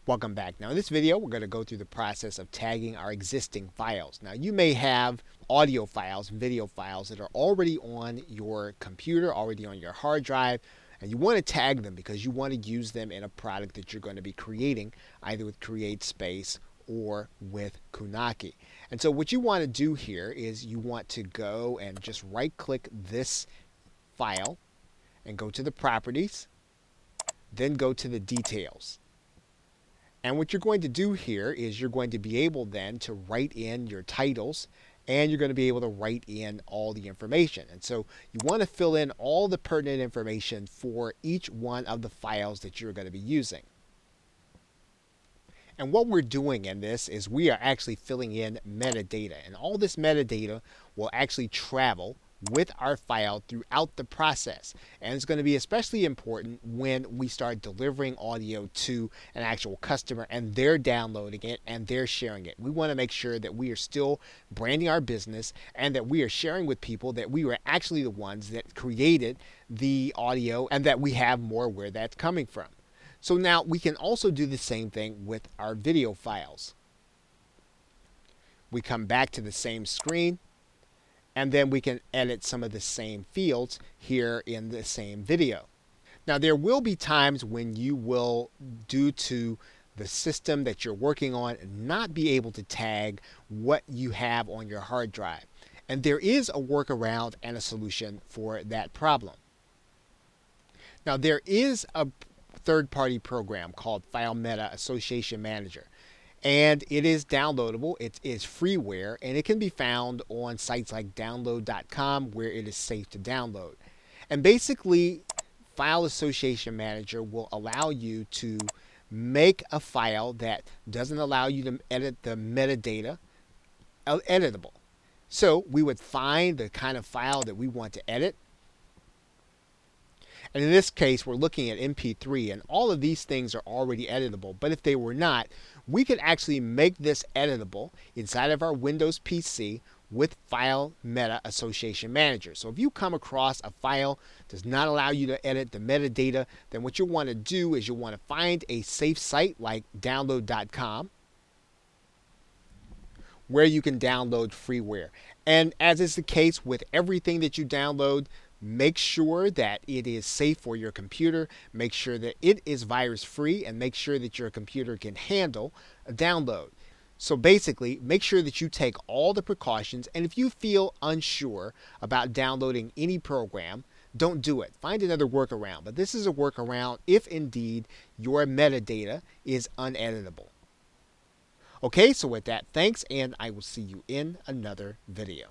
Welcome back. Now in this video we're going to go through the process of tagging our existing files. Now you may have audio files and video files that are already on your computer, already on your hard drive, and you want to tag them because you want to use them in a product that you're going to be creating either with CreateSpace or with Kunaki. And so what you want to do here is you want to go and just right click this file and go to the properties, then go to the details. And what you're going to do here is you're going to be able then to write in your titles, and you're going to be able to write in all the information. And so you want to fill in all the pertinent information for each one of the files that you're going to be using. And what we're doing in this is we are actually filling in metadata, and all this metadata will actually travel with our file throughout the process. And it's going to be especially important when we start delivering audio to an actual customer and they're downloading it and they're sharing it. We want to make sure that we are still branding our business and that we are sharing with people that we were actually the ones that created the audio and that we have more where that's coming from. So now we can also do the same thing with our video files. We come back to the same screen, and then we can edit some of the same fields here in the same video. Now there will be times when you will, due to the system that you're working on, not be able to tag what you have on your hard drive. And there is a workaround and a solution for that problem. Now there is a third-party program called FileMeta Association Manager. And it is downloadable, it is freeware, and it can be found on sites like download.com where it is safe to download. And basically, File Association Manager will allow you to make a file that doesn't allow you to edit the metadata editable. So we would find the kind of file that we want to edit. And in this case, we're looking at MP3, and all of these things are already editable. But if they were not, we could actually make this editable inside of our Windows PC with FileMeta Association Manager. So if you come across a file that does not allow you to edit the metadata, then what you want to do is you want to find a safe site like download.com where you can download freeware. And as is the case with everything that you download, make sure that it is safe for your computer, make sure that it is virus free, and make sure that your computer can handle a download. So basically, make sure that you take all the precautions, and if you feel unsure about downloading any program, don't do it. Find another workaround. But this is a workaround if indeed your metadata is uneditable. Okay, so with that, thanks, and I will see you in another video.